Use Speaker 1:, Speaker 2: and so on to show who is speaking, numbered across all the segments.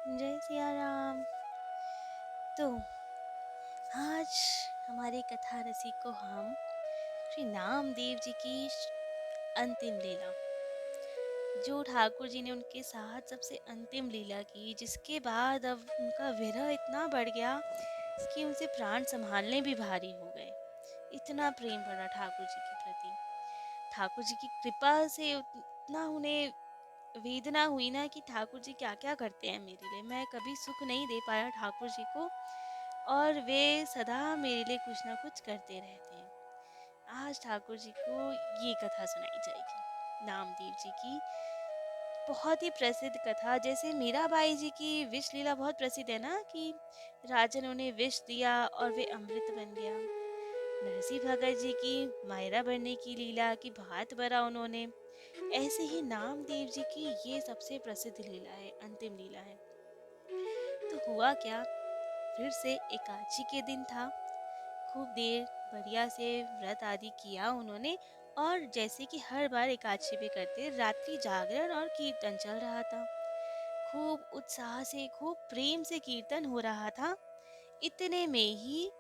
Speaker 1: जय सिया राम। तो आज हमारी कथा रसी को हम श्री नामदेव जी की अंतिम लीला, जो ठाकुर जी ने उनके साथ सबसे अंतिम लीला की, जिसके बाद अब उनका विरह इतना बढ़ गया कि उनसे प्राण संभालने भी भारी हो गए। इतना प्रेम बढ़ा ठाकुर जी के प्रति। ठाकुर जी की कृपा से उतना उन्हें वेदना हुई ना कि ठाकुर जी क्या क्या करते हैं मेरे लिए। मैं कभी सुख नहीं दे पाया ठाकुर जी को, और वे सदा मेरे लिए कुछ ना कुछ करते रहते हैं। आज ठाकुर जी को ये कथा सुनाई जाएगी, नामदेव जी की बहुत ही प्रसिद्ध कथा। जैसे मीराबाई जी की विष लीला बहुत प्रसिद्ध है ना, कि राजन उन्हें विष दिया और वे अमृत बन गया। नरसिंह भगत जी की मायरा बनने की लीला की भात भरा उन्होंने। ऐसे ही नामदेव जी की ये सबसे प्रसिद्ध लीला है, अंतिम लीला है। तो हुआ क्या, फिर से एकादशी के दिन था। खूब देर बढ़िया से व्रत आदि किया उन्होंने, और जैसे कि हर बार एकादशी भी करते, रात्रि जागरण और कीर्तन चल रहा था। खूब उत्साह से, खूब प्रेम से कीर्तन हो रहा था। इतने में ही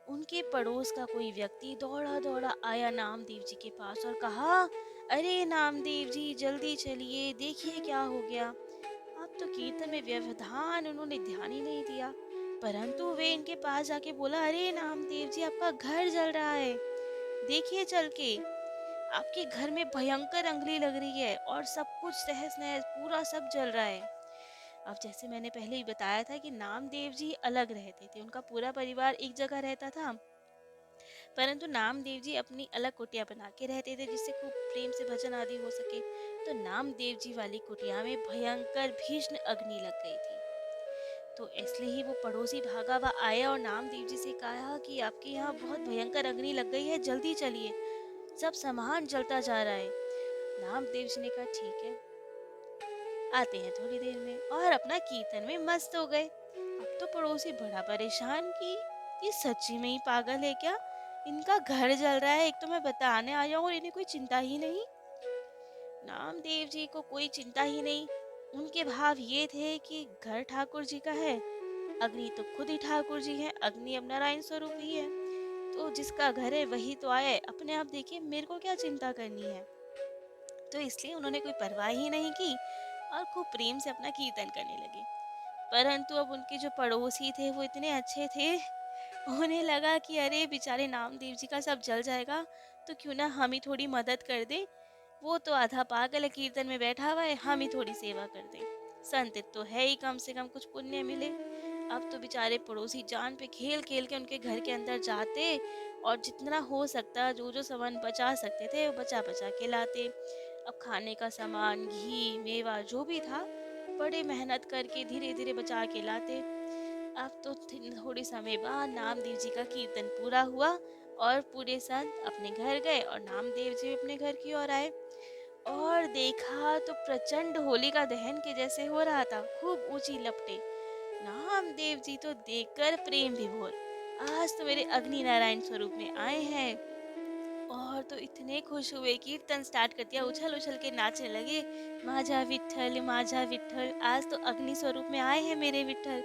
Speaker 1: उनके पड़ोस का कोई व्यक्ति दौड़ा दौड़ा आया नामदेव जी के पास और कहा, अरे नामदेव जी जल्दी चलिए, देखिए क्या हो गया। अब तो कीर्तन में व्यवधान उन्होंने ध्यान ही नहीं दिया, परंतु वे इनके पास जाके बोला, अरे नामदेव जी आपका घर जल रहा है, देखिए चल के, आपके घर में भयंकर अंगली लग रही है और सब कुछ तहस नहस, पूरा सब जल रहा है। अब जैसे मैंने पहले ही बताया था कि नामदेव जी अलग रहते थे, उनका पूरा परिवार एक जगह रहता था, परंतु नामदेव जी अपनी अलग कुटिया बना के रहते थे, जिससे खूब प्रेम से भजन आदि हो सके। तो नामदेव जी वाली कुटिया में भयंकर भीषण अग्नि लग गई थी। तो इसलिए ही वो पड़ोसी भागा हुआ आया और नामदेव जी से कहा कि आपके यहाँ बहुत भयंकर अग्नि लग गई है, जल्दी चलिए, सब सामान जलता जा रहा है। नामदेव जी ने कहा ठीक है, आते हैं थोड़ी देर में, और अपना कीर्तन में मस्त हो गए। अब तो पड़ोसी बड़ा परेशान कि ये सच्ची में ही पागल है क्या, इनका घर जल रहा है, एक तो मैं बताने आया हूँ और इन्हें कोई चिंता ही नहीं। नामदेव जी को कोई चिंता ही नहीं। उनके भाव ये थे कि घर ठाकुर जी का है, अग्नि तो खुद ही ठाकुर जी है, अग्नि अब नारायण स्वरूप ही है, तो जिसका घर है वही तो आए, अपने आप देखिए, मेरे को क्या चिंता करनी है। तो इसलिए उन्होंने कोई परवाह ही नहीं की और खूब प्रेम से अपना कीर्तन करने लगे। परंतु अब उनके जो पड़ोसी थे वो इतने अच्छे थे, उन्हें लगा कि अरे बेचारे नामदेव जी का सब जल जाएगा, तो क्यों ना हम ही थोड़ी मदद कर दे, वो तो आधा पागल है, कीर्तन में बैठा हुआ है, हम ही थोड़ी सेवा कर दें, संत तो है ही, कम से कम कुछ पुण्य मिले। अब तो बेचारे पड़ोसी जान पे खेल खेल के उनके घर के अंदर जाते और जितना हो सकता, जो जो सामान बचा सकते थे वो बचा बचा के लाते। अब खाने का सामान, घी, मेवा जो भी था, बड़े मेहनत करके धीरे धीरे बचा के लाते। अब तो थोड़े समय बाद नामदेव जी का कीर्तन पूरा हुआ और पूरे संत अपने घर गए और नामदेव जी अपने घर की ओर आए, और देखा तो प्रचंड होलिका दहन के जैसे हो रहा था, खूब ऊंची लपटे। नामदेव जी तो देखकर प्रेम विभोर, आज तो मेरे अग्नि नारायण स्वरूप में आए हैं। और तो इतने खुश हुए, कीर्तन स्टार्ट कर दिया, उछल उछल के नाचने लगे, माझा विठल माझा विठल, आज तो अग्नि स्वरूप में आए हैं मेरे विठल,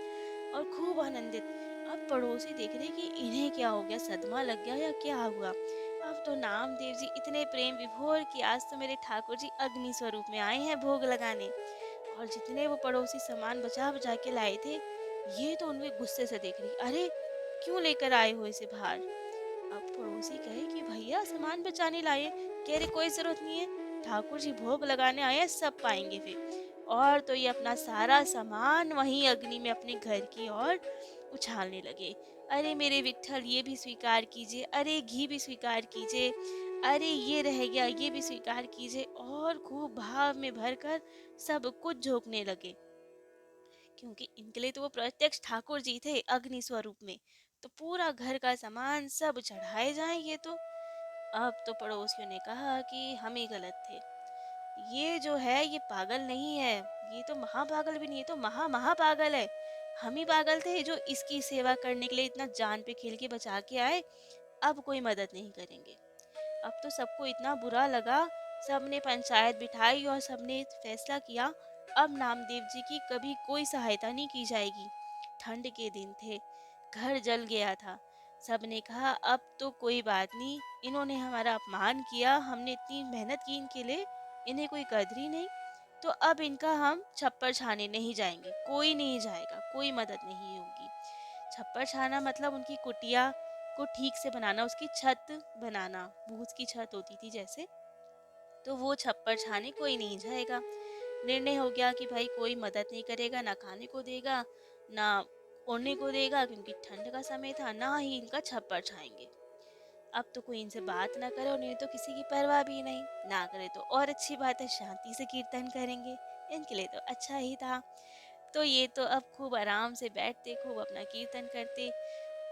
Speaker 1: और खूब आनंदित। अब पड़ोसी देख रहे कि इन्हें क्या हो गया, सदमा लग गया या क्या हुआ। अब तो नामदेव जी इतने प्रेम विभोर कि आज तो मेरे ठाकुर जी अग्नि स्वरूप में आए हैं भोग लगाने। और जितने वो पड़ोसी सामान बचा बचा के लाए थे, ये तो उनके गुस्से से देख रही, अरे क्यों लेकर आए हो इसे बाहर। अब पड़ोसी कहे कि भैया सामान बचाने लाए, कह रहे कोई जरूरत नहीं है, ठाकुर जी भोग लगाने आए हैं, सब पाएंगे फिर। और तो ये अपना सारा सामान वहीं अग्नि में अपने घर की ओर उछालने लगे। अरे मेरे विट्ठल ये भी स्वीकार कीजिए, अरे घी भी स्वीकार कीजिए, अरे ये रह गया ये भी स्वीकार कीजिए, और खूब भाव में भरकर सब कुछ झोंकने लगे, क्योंकि इनके लिए तो वो प्रत्यक्ष ठाकुर जी थे अग्नि स्वरूप में। तो पूरा घर का सामान सब चढ़ाए जाएंगे। तो अब तो पड़ोसियों ने कहा कि हम ही गलत थे, ये जो है ये पागल नहीं है, ये तो महापागल भी नहीं है, तो महापागल है। हम ही पागल थे जो इसकी सेवा करने के लिए इतना जान पे खेल के बचा के आए, अब कोई मदद नहीं करेंगे। अब तो सबको इतना बुरा लगा, सबने पंचायत बिठाई और सबने फैसला किया अब नामदेव जी की कभी कोई सहायता नहीं की जाएगी। ठंड के दिन थे, घर जल गया था। सबने कहा अब तो कोई बात नहीं, इन्होंने हमारा अपमान किया, हमने इतनी मेहनत की इनके लिए, इन्हें कोई कदर ही नहीं। तो अब इनका हम छप्पर छाने नहीं जाएंगे, कोई नहीं जाएगा, कोई मदद नहीं होगी। छप्पर छाना मतलब उनकी कुटिया को ठीक से बनाना, उसकी छत बनाना, भूस की छत होती थी जैसे, तो वो छप्पर छाने कोई नहीं जाएगा। निर्णय हो गया कि भाई कोई मदद नहीं करेगा, ना खाने को देगा, ना ओढ़ने को देगा, क्योंकि ठंड का समय था, ना ही इनका छप्पर छाएंगे। अब तो कोई इनसे बात ना करे और इन्हें तो किसी की परवाह भी नहीं, ना करे तो और अच्छी बात है, शांति से कीर्तन करेंगे, इनके लिए तो अच्छा ही था। तो ये तो अब खूब आराम से बैठते, खूब अपना कीर्तन करते।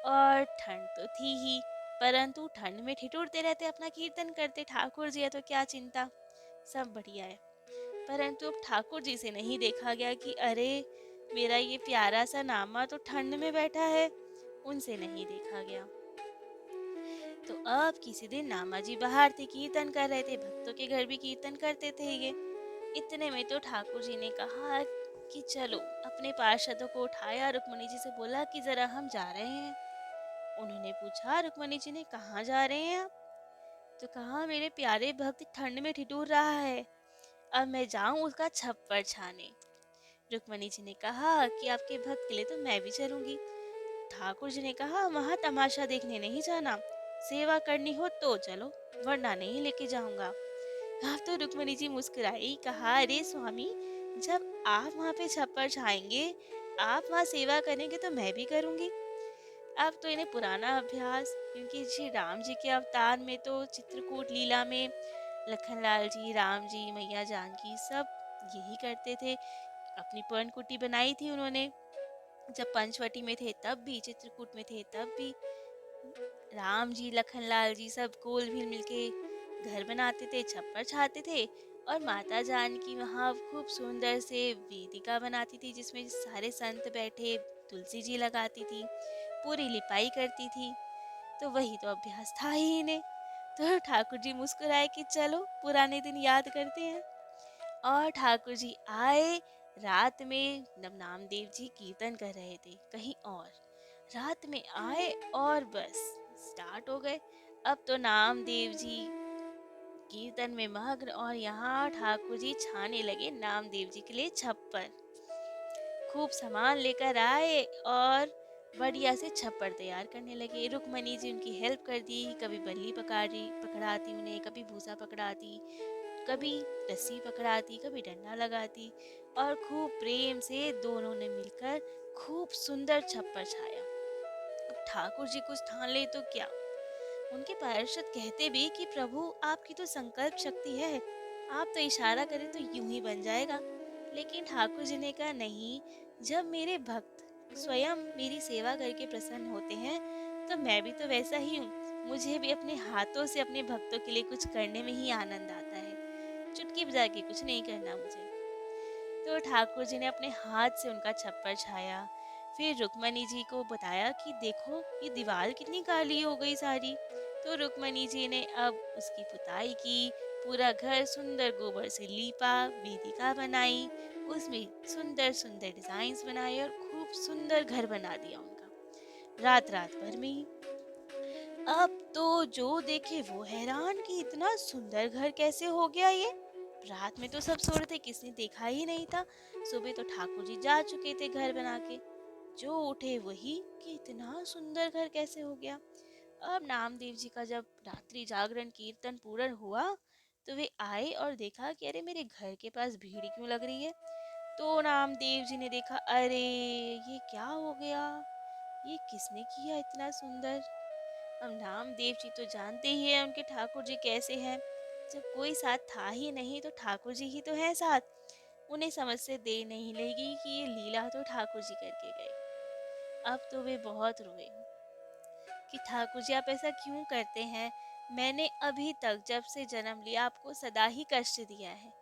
Speaker 1: और ठंड तो थी ही, परंतु ठंड में ठिठुरते रहते, अपना कीर्तन करते, ठाकुर जी है तो क्या चिंता, सब बढ़िया है। परंतु अब ठाकुर जी से नहीं देखा गया कि अरे मेरा ये प्यारा सा नामा तो ठंड में बैठा है, उनसे नहीं देखा गया। तो अब किसी दिन नामा जी बाहर थे, कीर्तन कर रहे थे, भक्तों के घर भी कीर्तन करते थे ये। इतने में तो ठाकुर जी ने कहा कि चलो, अपने पार्षदों को उठाया, रुक्मणी जी से बोला कि जरा हम जा रहे हैं। उन्होंने पूछा रुक्मणी जी ने, कहाँ जा रहे हैं आप? तो कहा मेरे प्यारे भक्त ठंड में ठिठुर रहा है, अब मैं जाऊं उसका छप्पर छाने। रुक्मणी जी ने कहा कि आपके भक्त के लिए तो मैं भी चलूंगी। ठाकुर जी ने कहा वहां तमाशा देखने नहीं जाना, सेवा करनी हो तो चलो, वरना नहीं लेके जाऊंगा। अब तो रुक्मणी जी मुस्कुराई, कहा अरे स्वामी, जब आप वहां पे छप्पर छाएंगे, आप वहां सेवा करेंगे तो मैं भी करूंगी। अब तो इन्हें पुराना अभ्यास, क्योंकि श्री राम जी के अवतार में तो चित्रकूट लीला में लखनलाल जी, राम जी, मैया जानकी सब यही करते थे। अपनी पर्णकुटी बनाई थी उन्होंने, जब पंचवटी में थे तब भी, चित्रकूट में थे तब भी। राम जी, लखनलाल जी सब गोल भी मिलके घर बनाते थे, छप्पर छाते थे। और माता जानकी वहाँ खूब सुंदर से वेदिका बनाती थी, जिसमें सारे संत बैठे, तुलसी जी लगाती थी, पूरी लिपाई करती थी। तो वही तो अभ्यास था ही इन्हें। तो ठाकुर जी मुस्कुराए कि चलो पुराने दिन याद करते हैं। और ठाकुर जी आए, रात में जब नामदेव जी कीर्तन कर रहे थे कहीं और, रात में आए और बस स्टार्ट हो गए। अब तो नामदेव जी कीर्तन में मग्न, और यहाँ ठाकुर जी छाने लगे नामदेव जी के लिए छप्पर। खूब सामान लेकर आए और बढ़िया से छप्पर तैयार करने लगे। रुक्मणी जी उनकी हेल्प कर दी, कभी बल्ली पकड़ाती उन्हें, कभी भूसा पकड़ाती, कभी रस्सी पकड़ाती, कभी डंडा लगाती, और खूब प्रेम से दोनों ने मिलकर खूब सुंदर छप्पर छाया। अब ठाकुर जी कुछ ठान ले तो क्या, उनके पार्षद कहते भी कि प्रभु आपकी तो संकल्प शक्ति है, आप तो इशारा करें तो यूं ही बन जाएगा। लेकिन ठाकुर जी ने कहा नहीं, जब मेरे भक्त स्वयं मेरी सेवा करके प्रसन्न होते हैं तो मैं भी तो वैसा ही हूँ, मुझे भी अपने हाथों से अपने भक्तों के लिए कुछ करने में ही आनंद आता है, चुटकी बजा के कुछ नहीं करना मुझे। तो ठाकुर जी ने अपने हाथ से उनका छप्पर छाया। फिर रुक्मणी जी को बताया कि देखो ये दीवार कितनी काली हो गई सारी। तो रुक्मणी जी ने अब उसकी पुताई की, पूरा घर सुंदर गोबर से लीपा, वेदिका बनाई, उसमें सुंदर सुंदर डिजाइन्स बनाए और खूब सुंदर घर बना दिया उनका, रात रात भर में ही। अब तो जो देखे वो हैरान कि इतना सुंदर घर कैसे हो गया ये। रात में तो सब सो रहे थे, किसने देखा ही नहीं था। सुबह तो ठाकुर जी जा चुके थे घर बना के, जो उठे वही कि इतना सुंदर घर कैसे हो गया। अब नामदेव जी का जब रात्रि जागरण कीर्तन पूर्ण हुआ तो वे आए और देखा कि अरे मेरे घर के पास भीड़ क्यों लग रही है। तो नामदेव जी ने देखा, अरे ये क्या हो गया, ये किसने किया इतना सुंदर। अब नामदेव जी तो जानते ही हैं उनके ठाकुर जी कैसे हैं, जब कोई साथ था ही नहीं तो ठाकुर जी ही तो हैं साथ, उन्हें समझ से देर नहीं लगी कि ये लीला तो ठाकुर जी करके गए। अब तो वे बहुत रोए कि ठाकुर जी आप ऐसा क्यों करते हैं, मैंने अभी तक जब से जन्म लिया आपको सदा ही कष्ट दिया है,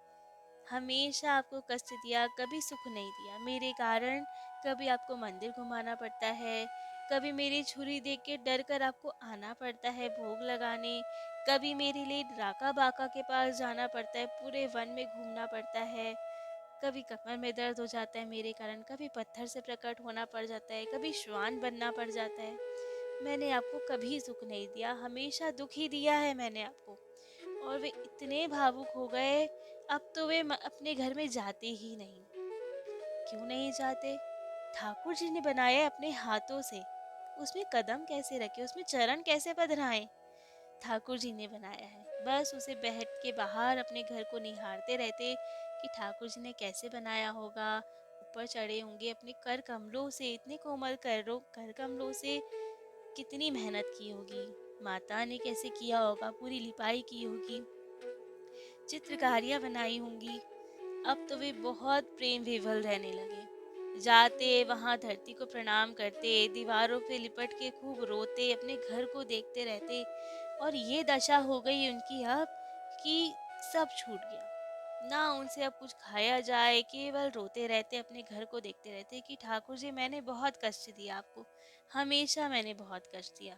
Speaker 1: हमेशा आपको कष्ट दिया, कभी सुख नहीं दिया। मेरे कारण कभी आपको मंदिर घुमाना पड़ता है, कभी मेरी छुरी देख के डर कर आपको आना पड़ता है भोग लगाने, कभी मेरे लिए राका बाका के पास जाना पड़ता है, पूरे वन में घूमना पड़ता है। कभी कमर में दर्द हो जाता है मेरे कारण, कभी पत्थर से प्रकट होना पड़ जाता है, कभी श्वान बनना पड़ जाता है। मैंने आपको कभी सुख नहीं दिया, हमेशा दुख ही दिया है मैंने आपको। और वे इतने भावुक हो गए, अब तो वे अपने घर में जाते ही नहीं। क्यों नहीं जाते? ठाकुर जी ने बनाया अपने हाथों से, उसमें कदम कैसे रखे, उसमें चरण कैसे पधराए, ठाकुर जी ने बनाया है। बस उसे बैठ के बाहर अपने घर को निहारते रहते कि ठाकुर जी ने कैसे बनाया होगा। ऊपर चढ़े होंगे अपने कर कमलों से, इतने कोमल कर कमलों से कितनी मेहनत की होगी, माता ने कैसे किया होगा, पूरी लिपाई की होगी, चित्रकारियां बनाई होंगी। अब तो वे बहुत प्रेम विवल रहने लगे। जाते वहां धरती को प्रणाम करते, दीवारों पे लिपट के खूब रोते, अपने घर को देखते रहते। और ये दशा हो गई उनकी अब कि सब छूट गया। ना उनसे अब कुछ खाया जाए, केवल रोते रहते, अपने घर को देखते रहते कि ठाकुर जी मैंने बहुत कष्ट दिया आपको, हमेशा मैंने बहुत कष्ट दिया,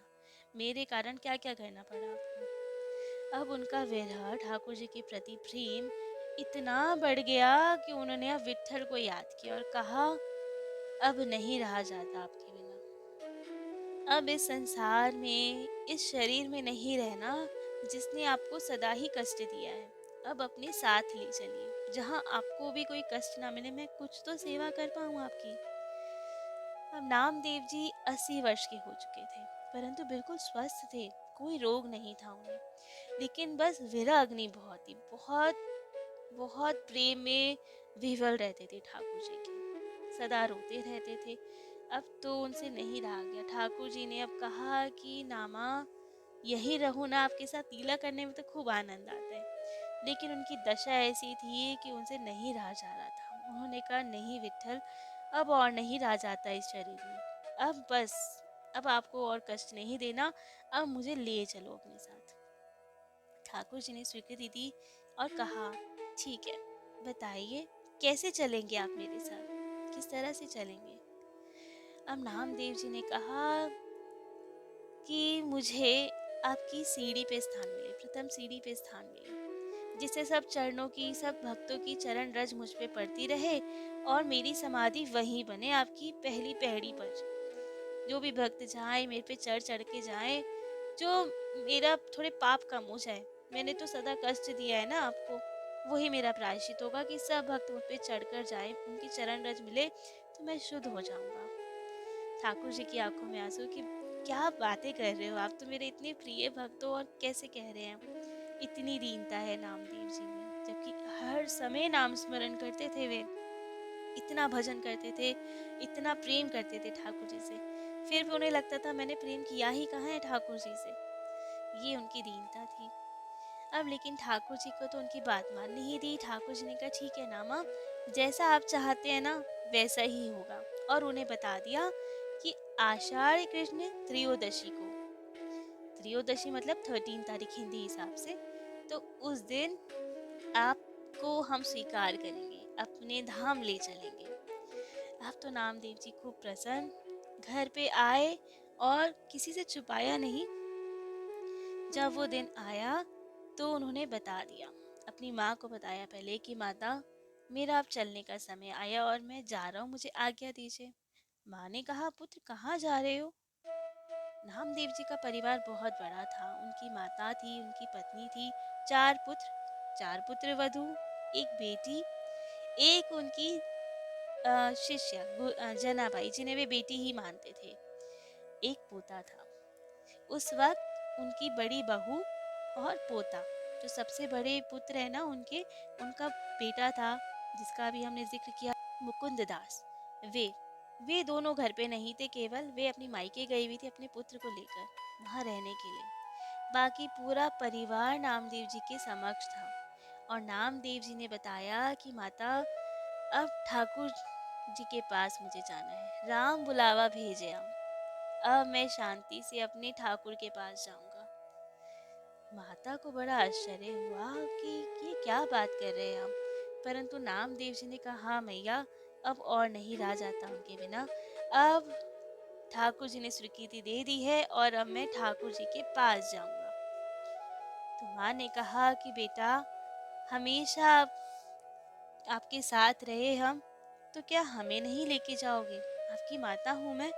Speaker 1: मेरे कारण क्या क्या करना पड़ा आपको। अब उनका विरह, ठाकुर जी के प्रति प्रेम इतना बढ़ गया कि उन्होंने अब विट्ठल को याद किया और कहा, अब नहीं रहा जाता आपके बिना। अब इस संसार में, इस शरीर में नहीं रहना जिसने आपको सदा ही कष्ट दिया है। अब अपने साथ ले चलिए, जहाँ आपको भी कोई कष्ट ना मिले, मैं कुछ तो सेवा कर पाऊँ आपकी। अब नामदेव जी 80 वर्ष के हो चुके थे, परंतु बिल्कुल स्वस्थ थे, कोई रोग नहीं था उन्हें। लेकिन बस विरह अग्नि बहुत ही, बहुत बहुत प्रेम में विह्वल रहते थे ठाकुर जी के, सदा रोते रहते थे। अब तो उनसे नहीं रहा गया। ठाकुर जी ने अब कहा कि नामा, यही रहूं ना आपके साथ, तिलक करने में तो खूब आनंद आता है। लेकिन उनकी दशा ऐसी थी कि उनसे नहीं रहा जा रहा था। उन्होंने कहा, नहीं विट्ठल, अब और नहीं रहा जाता इस शरीर में, अब बस, अब आपको और कष्ट नहीं देना, अब मुझे ले चलो अपने साथ। ठाकुर जी ने स्वीकृति दी और कहा, ठीक है, बताइए कैसे चलेंगे आप मेरे साथ, किस तरह से चलेंगे। अब नामदेव जी ने कहा कि मुझे आपकी सीढ़ी पे स्थान मिले, प्रथम सीढ़ी पे स्थान मिले, जिससे सब चरणों की, सब भक्तों की चरण रज मुझ पे पड़ती रहे और मेरी समाधि वहीं बने, आपकी पहली पहड़ी पर। जो भी भक्त जाए मेरे पे चढ़ चढ़ के जाए, जो मेरा थोड़े पाप कम हो जाए, मैंने तो सदा कष्ट दिया है ना आपको, वही मेरा प्रायश्चित होगा कि सब भक्त मुझ पे चढ़कर जाए, उनकी चरण रज मिले तो मैं शुद्ध हो जाऊंगा। ठाकुर जी की आंखों में आंसू कि क्या बातें कर रहे हो आप, तो मेरे इतने प्रिय भक्त हो और कैसे कह रहे हैं। इतनी दीनता है नामदेव जी में, जबकि हर समय नाम स्मरण करते थे वे, इतना भजन करते थे, इतना प्रेम करते थे ठाकुर जी से, फिर भी उन्हें लगता था मैंने प्रेम किया ही कहाँ है ठाकुर जी से। ये उनकी दीनता थी। अब लेकिन ठाकुर जी को तो उनकी बात माननी ही थी। ठाकुर जी ने कहा, ठीक है नामा, जैसा आप चाहते हैं ना वैसा ही होगा। और उन्हें बता दिया कि आषाढ़ कृष्ण त्रयोदशी को, त्रयोदशी मतलब 13 तारीख हिंदी हिसाब से, तो उस दिन आपको हम स्वीकार करेंगे, अपने धाम ले चलेंगे। अब तो नामदेव जी खूब प्रसन्न घर पे आए और किसी से छुपाया नहीं। जब वो दिन आया तो उन्होंने बता दिया, अपनी माँ को बताया पहले कि माता, मेरा अब चलने का समय आया और मैं जा रहा हूँ, मुझे आज्ञा दीजिए। माँ ने कहा, पुत्र कहाँ जा रहे हो? नामदेव जी का परिवार बहुत बड़ा था, उनकी माता थी, उनकी पत्नी थी, चार पुत्र वधू, एक बेटी, एक उनकी शिष्या जनाबाई, जिन्हें वे बेटी ही मानते थे, एक पोता था। उस वक्त उनकी बड़ी बहू और पोता, जो सबसे बड़े पुत्र है ना उनके, उनका बेटा था जिसका अभी हमने जिक्र किया, मुकुंद दास। वे दोनों घर पे नहीं थे, केवल वे अपनी मायके गई हुई थी अपने पुत्र को लेकर वहां रहने के लिए। बाकी पूरा परिवार नामदेव जी के समक्ष था। और नामदेव जी ने बताया कि माता, अब ठाकुर जी के पास मुझे जाना है, राम बुलावा भेजे, अब मैं शांति से अपने ठाकुर के पास जाऊंगा। माता को बड़ा आश्चर्य हुआ कि ये क्या बात कर रहे हैं हम, परंतु नामदेव जी ने कहा, हाँ मैया, अब और नहीं रहा जाता उनके बिना, अब ठाकुर जी ने स्वीकृति दे दी है और अब मैं ठाकुर जी के पास जाऊंगा। तो माँ ने कहा कि बेटा, हमेशा आपके साथ रहे हम, तो क्या हमें नहीं लेके जाओगे? आपकी माता हूँ मैं,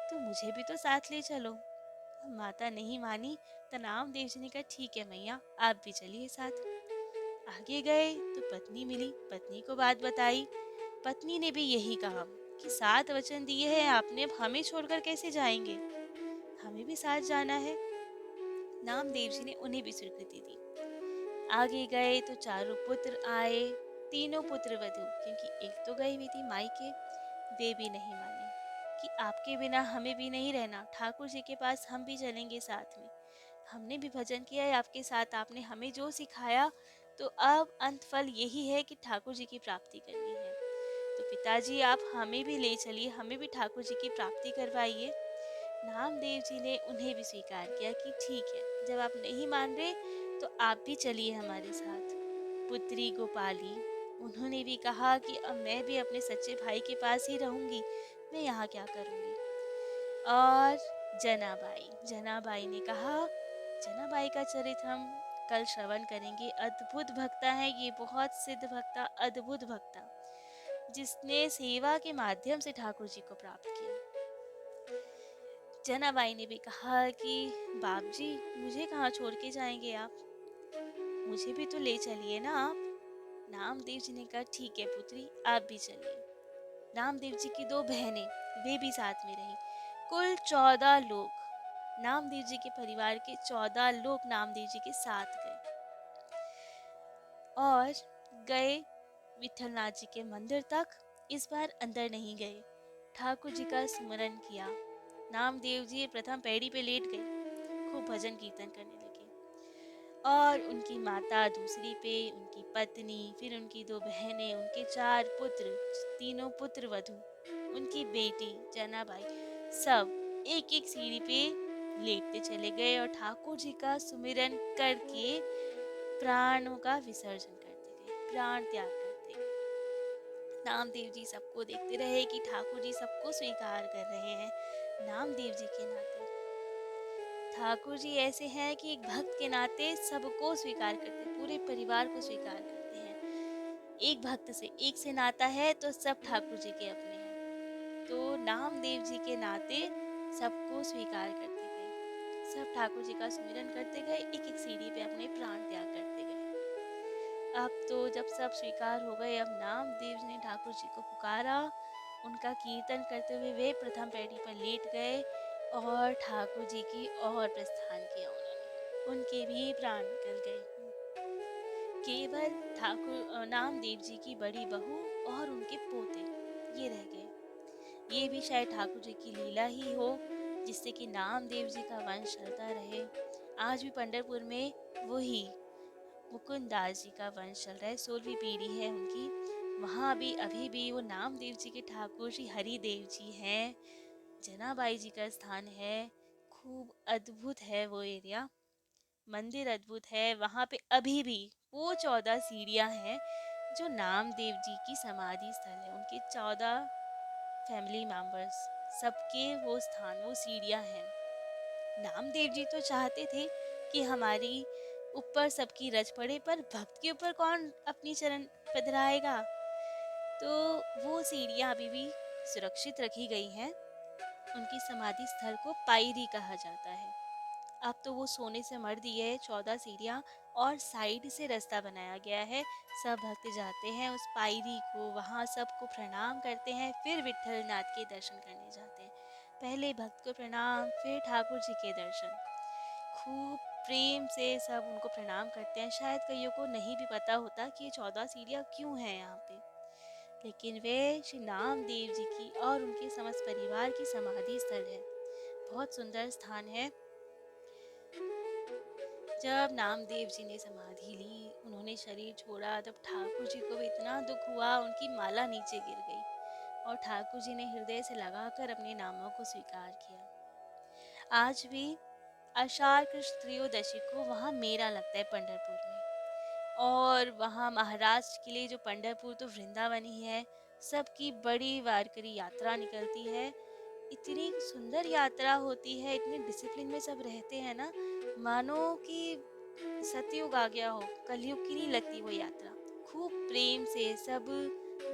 Speaker 1: तो मुझे भी तो साथ ले चलो। माता नहीं मानी तो नामदेव जी ने कहा ठीक है मैया, आप भी चलिए साथ। आगे गए तो पत्नी मिली, पत्नी को बात बताई। पत्नी ने भी यही कहा कि 7 वचन दिए हैं आपने, अब हमें छोड़कर कैसे जाएंगे, हमें भी साथ जाना है। नामदेव जी ने उन्हें भी स्वीकृति दी। आगे गए तो चारों पुत्र आए, तीनों पुत्र वधू, क्योंकि एक तो गई हुई थी मायके, वे भी नहीं माने कि आपके बिना हमें भी नहीं रहना, ठाकुर जी के पास हम भी चलेंगे साथ में। हमने भी भजन किया है आपके साथ, आपने हमें जो सिखाया, तो अब अंत फल यही है कि ठाकुर जी की प्राप्ति करनी है। तो पिताजी आप हमें भी ले चलिए, हमें भी ठाकुर जी की प्राप्ति करवाइए। नामदेव जी ने उन्हें भी स्वीकार किया कि ठीक है, जब आप नहीं मान रहे तो आप भी चलिए हमारे साथ। पुत्री गोपाली, उन्होंने भी कहा कि अब मैं भी अपने सच्चे भाई के पास ही रहूंगी, मैं यहाँ क्या करूंगी। और जनाबाई, जनाबाई ने कहा, जनाबाई का चरित्र हम कल श्रवण करेंगे। अद्भुत भक्ता है ये, बहुत सिद्ध भक्ता, अद्भुत भक्ता, जिसने सेवा के माध्यम से ठाकुर जी को प्राप्त किया। जनाबाई ने भी कहा कि बाप जी, मुझे कहाँ छोड़ के जाएंगे आप, मुझे भी तो ले चलिए ना आप। नामदेव जी ने कहा ठीक है पुत्री, आप भी चलिए। नामदेव जी की 2 बहनें, वे भी साथ में रही। कुल 14 लोग, नामदेव जी के परिवार के 14 लोग नामदेव जी के साथ गए और गए विठलनाथ जी के मंदिर तक। इस बार अंदर नहीं गए, ठाकुर जी का स्मरण किया। नामदेव जी प्रथम पैड़ी पे लेट गए, खूब भजन कीर्तन करने लगे। और उनकी माता दूसरी पे, उनकी पत्नी, फिर उनकी 2 बहनें, उनके 4 पुत्र, तीनों पुत्र वधू, उनकी बेटी जनाबाई, सब एक एक सीढ़ी पे लेटते चले गए और ठाकुर जी का सुमिरन करके प्राणों का विसर्जन करते गए, प्राण त्याग करते गए। नामदेव जी सबको देखते रहे कि ठाकुर जी सबको स्वीकार कर रहे हैं नामदेव जी के नाते। ठाकुर जी ऐसे हैं कि एक भक्त के नाते सबको स्वीकार करते हैं, पूरे परिवार को स्वीकार करते हैं। एक भक्त से, एक से नाता है तो सब ठाकुर जी के अपने हैं। तो नामदेव जी के नाते सबको स्वीकार करते गए, सब ठाकुर जी का सुमिरन करते गए, एक एक सीढ़ी पे अपने प्राण त्याग करते गए। अब तो जब सब स्वीकार हो गए, अब नामदेव जी ने ठाकुर जी को पुकारा। उनका कीर्तन करते हुए वे प्रथम पैड़ी पर लेट गए और ठाकुर जी की ओर प्रस्थान किया उन्होंने, उनके भी प्राण निकल गए। केवल ठाकुर नामदेव जी की बड़ी बहू और उनके पोते ये रह गए। ये भी शायद ठाकुर जी की लीला ही हो, जिससे कि नामदेव जी का वंश चलता रहे। आज भी पंढरपुर में वही मुकुंद दास जी का वंश चल रहा है, 16वीं पीढ़ी है उनकी। वहाँ भी अभी भी वो नामदेव जी के ठाकुर श्री हरिदेव जी हैं। जनाबाई जी का स्थान है, खूब अद्भुत है वो एरिया, मंदिर अद्भुत है। वहाँ पे अभी भी वो 14 सीढ़ियाँ हैं जो नामदेव जी की समाधि स्थल है, उनके 14 फैमिली मेंबर्स, सबके वो स्थान, वो सीढ़ियाँ हैं। नामदेव जी तो चाहते थे कि हमारी ऊपर सबकी रज पड़े, पर भक्त के ऊपर कौन अपनी चरण पधराएगा। तो वो सीढ़ियाँ अभी भी सुरक्षित रखी गई हैं। उनकी समाधि स्थल को पायरी कहा जाता है। अब तो वो सोने से मढ़ दी है 14 सीढ़ियाँ, और साइड से रास्ता बनाया गया है। सब भक्त जाते हैं उस पायरी को, वहाँ सबको प्रणाम करते हैं, फिर विठलनाथ के दर्शन करने जाते हैं। पहले भक्त को प्रणाम, फिर ठाकुर जी के दर्शन। खूब प्रेम से सब उनको प्रणाम करते हैं। शायद कईयों को नहीं भी पता होता कि ये 14 सीढ़ियाँ क्यों हैं यहाँ पे, लेकिन वे श्री नामदेव जी की और उनके समस्त परिवार की समाधि स्थल है। बहुत सुंदर स्थान है। जब नामदेव जी ने समाधि ली, उन्होंने शरीर छोड़ा, तब ठाकुर जी को भी इतना दुख हुआ, उनकी माला नीचे गिर गई और ठाकुर जी ने हृदय से लगाकर अपने नामों को स्वीकार किया। आज भी आषाढ़ कृष्ण त्रयोदशी को वहाँ मेला लगता है पंढरपुर में, और वहाँ महाराष्ट्र के लिए जो पंढरपुर तो वृंदावन ही है, सबकी बड़ी वारकरी यात्रा निकलती है। इतनी सुंदर यात्रा होती है, इतने डिसिप्लिन में सब रहते हैं ना, मानो कि सतयुग आ गया हो, कलयुग की नहीं लगती वो यात्रा। खूब प्रेम से सब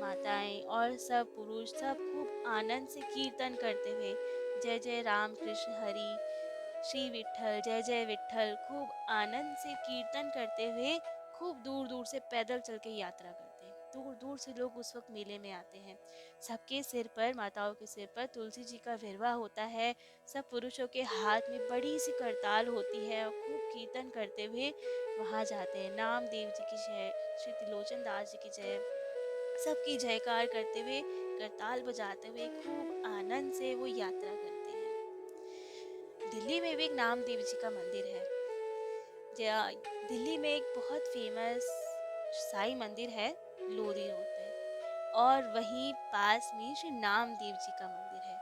Speaker 1: माताएं और सब पुरुष सब खूब आनंद से कीर्तन करते हुए जय जय राम कृष्ण हरि श्री विट्ठल जय जय विट्ठल खूब आनंद से कीर्तन करते हुए खूब दूर दूर से पैदल चल के यात्रा करते हैं। दूर दूर से लोग उस वक्त मेले में आते हैं। सबके सिर पर माताओं के सिर पर तुलसी जी का विरवा होता है। सब पुरुषों के हाथ में बड़ी सी करताल होती है और खूब कीर्तन करते हुए वहाँ जाते हैं। नामदेव जी की जय, श्री त्रिलोचन दास जी की जय, सबकी जयकार करते हुए करताल बजाते हुए खूब आनंद से वो यात्रा करते हैं। दिल्ली में भी एक नामदेव जी का मंदिर है। दिल्ली में एक बहुत फेमस साईं मंदिर है लोधी रोड पे, और वहीं पास में श्री नामदेव जी का मंदिर है,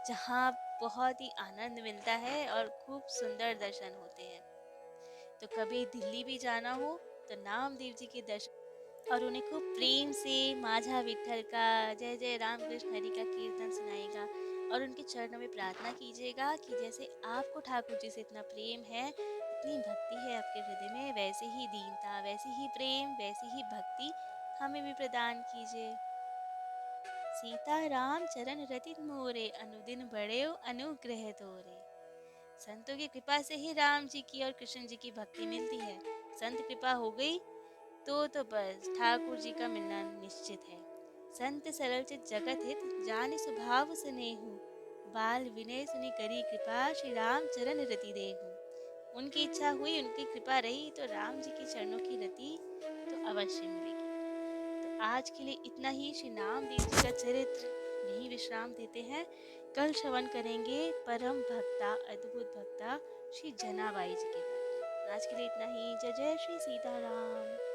Speaker 1: जहाँ बहुत ही आनंद मिलता है और खूब सुंदर दर्शन होते हैं। तो कभी दिल्ली भी जाना हो तो नामदेव जी के दर्शन और उन्हें खूब प्रेम से माझा विठल का जय जय राम कृष्ण हरि का कीर्तन सुनाएगा और उनके चरणों में प्रार्थना कीजिएगा कि जैसे आपको ठाकुर जी से इतना प्रेम है, इतनी भक्ति है आपके हृदय में, वैसे ही दीनता, वैसे ही प्रेम, वैसी ही भक्ति हमें भी प्रदान कीजिए। सीता राम चरण रतित मोरे अनुदिन बड़े अनुग्रह तोरे। संतों की कृपा से ही राम जी की और कृष्ण जी की भक्ति मिलती है। संत कृपा हो गई तो बस ठाकुर जी का मिलना निश्चित है। संत सरल चित जगत हित जानि स्वभाव स्नेहु बाल विनय सुनि करी कृपा श्री राम चरण रति देहु। उनकी इच्छा हुई, उनकी कृपा रही तो राम जी के चरणों की रति तो अवश्य मिलेगी। तो आज के लिए इतना ही। श्री नामदेव जी का चरित्र यही विश्राम देते हैं। कल श्रवण करेंगे परम भक्ता अद्भुत भक्ता श्री जनाबाई जी के बारे में। आज के लिए इतना ही। जय जय श्री सीताराम।